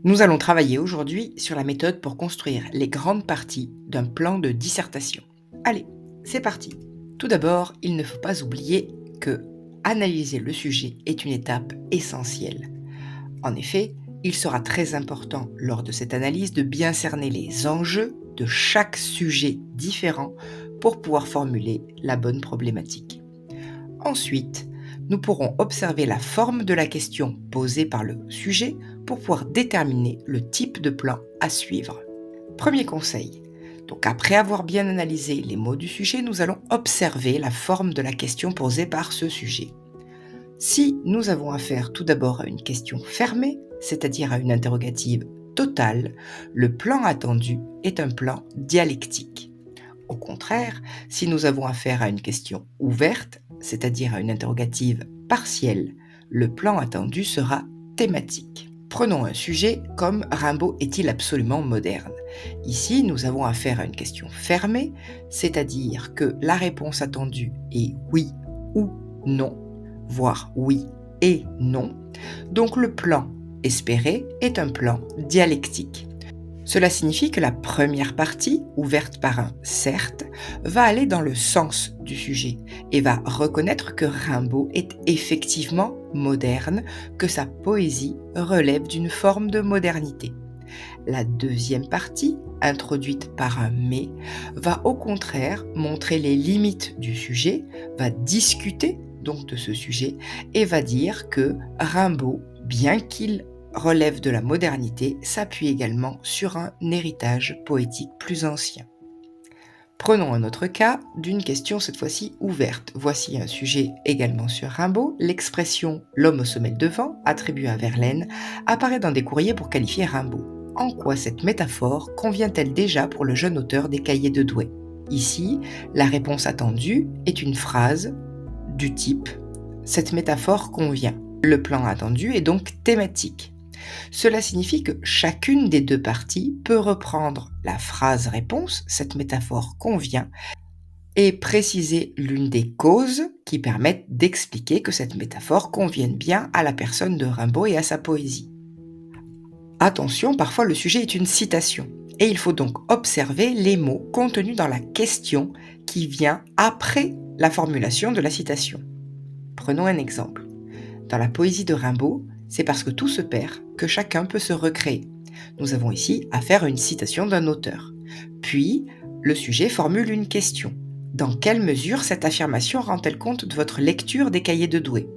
Nous allons travailler aujourd'hui sur la méthode pour construire les grandes parties d'un plan de dissertation. Allez, c'est parti. Tout d'abord, il ne faut pas oublier que analyser le sujet est une étape essentielle. En effet, il sera très important lors de cette analyse de bien cerner les enjeux de chaque sujet différent pour pouvoir formuler la bonne problématique. Ensuite, nous pourrons observer la forme de la question posée par le sujet pour pouvoir déterminer le type de plan à suivre. Premier conseil. Donc après avoir bien analysé les mots du sujet, nous allons observer la forme de la question posée par ce sujet. Si nous avons affaire tout d'abord à une question fermée, c'est-à-dire à une interrogative totale, le plan attendu est un plan dialectique. Au contraire, si nous avons affaire à une question ouverte, c'est-à-dire à une interrogative partielle, le plan attendu sera thématique. Prenons un sujet comme Rimbaud est-il absolument moderne? Ici, nous avons affaire à une question fermée, c'est-à-dire que la réponse attendue est oui ou non, voire oui et non. Donc le plan espéré est un plan dialectique. Cela signifie que la première partie, ouverte par un certes, va aller dans le sens du sujet et va reconnaître que Rimbaud est effectivement moderne, que sa poésie relève d'une forme de modernité. La deuxième partie, introduite par un mais, va au contraire montrer les limites du sujet, va discuter donc de ce sujet et va dire que Rimbaud, bien qu'il relève de la modernité, s'appuie également sur un héritage poétique plus ancien. Prenons un autre cas d'une question cette fois-ci ouverte. Voici un sujet également sur Rimbaud. L'expression «l'homme aux semelles de vent», attribuée à Verlaine, apparaît dans des courriers pour qualifier Rimbaud. En quoi cette métaphore convient-elle déjà pour le jeune auteur des Cahiers de Douai? Ici, la réponse attendue est une phrase du type « Cette métaphore convient ». Le plan attendu est donc thématique. Cela signifie que chacune des deux parties peut reprendre la phrase-réponse, cette métaphore convient, et préciser l'une des causes qui permettent d'expliquer que cette métaphore convienne bien à la personne de Rimbaud et à sa poésie. Attention, parfois le sujet est une citation, et il faut donc observer les mots contenus dans la question qui vient après la formulation de la citation. Prenons un exemple. Dans la poésie de Rimbaud, c'est parce que tout se perd que chacun peut se recréer. Nous avons ici affaire à une citation d'un auteur. Puis, le sujet formule une question. Dans quelle mesure cette affirmation rend-elle compte de votre lecture des Cahiers de Douai?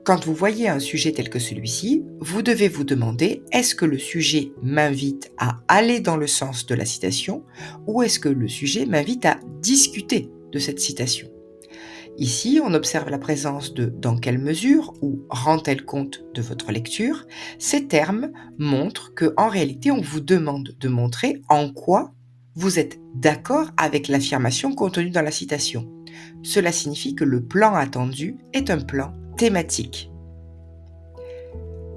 Quand vous voyez un sujet tel que celui-ci, vous devez vous demander est-ce que le sujet m'invite à aller dans le sens de la citation ou est-ce que le sujet m'invite à discuter de cette citation? Ici, on observe la présence de «dans quelle mesure» ou «rend-elle compte de votre lecture». Ces termes montrent qu'en réalité, on vous demande de montrer en quoi vous êtes d'accord avec l'affirmation contenue dans la citation. Cela signifie que le plan attendu est un plan thématique.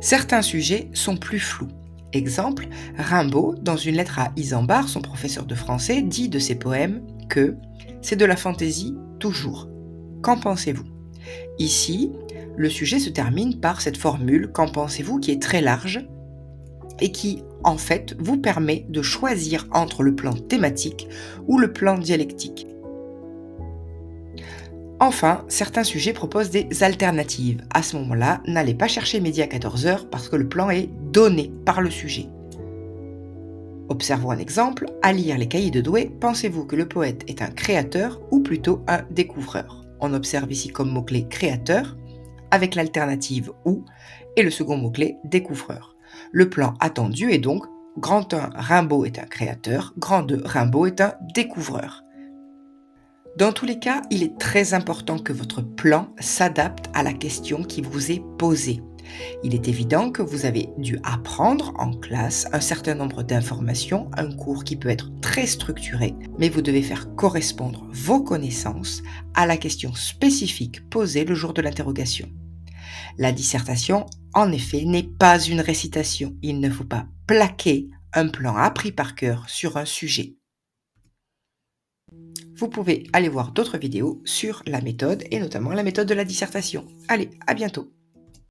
Certains sujets sont plus flous. Exemple, Rimbaud, dans une lettre à Isambard, son professeur de français, dit de ses poèmes que c'est de la fantaisie toujours. Qu'en pensez-vous? Ici, le sujet se termine par cette formule «Qu'en pensez-vous?» qui est très large et qui, en fait, vous permet de choisir entre le plan thématique ou le plan dialectique. Enfin, certains sujets proposent des alternatives. À ce moment-là, n'allez pas chercher midi à 14h parce que le plan est donné par le sujet. Observons un exemple. À lire les Cahiers de Douai, pensez-vous que le poète est un créateur ou plutôt un découvreur? On observe ici comme mot-clé créateur, avec l'alternative ou, et le second mot-clé découvreur. Le plan attendu est donc grand 1, Rimbaud est un créateur, grand 2, Rimbaud est un découvreur. Dans tous les cas, il est très important que votre plan s'adapte à la question qui vous est posée. Il est évident que vous avez dû apprendre en classe un certain nombre d'informations, un cours qui peut être très structuré, mais vous devez faire correspondre vos connaissances à la question spécifique posée le jour de l'interrogation. La dissertation, en effet, n'est pas une récitation. Il ne faut pas plaquer un plan appris par cœur sur un sujet. Vous pouvez aller voir d'autres vidéos sur la méthode et notamment la méthode de la dissertation. Allez, à bientôt!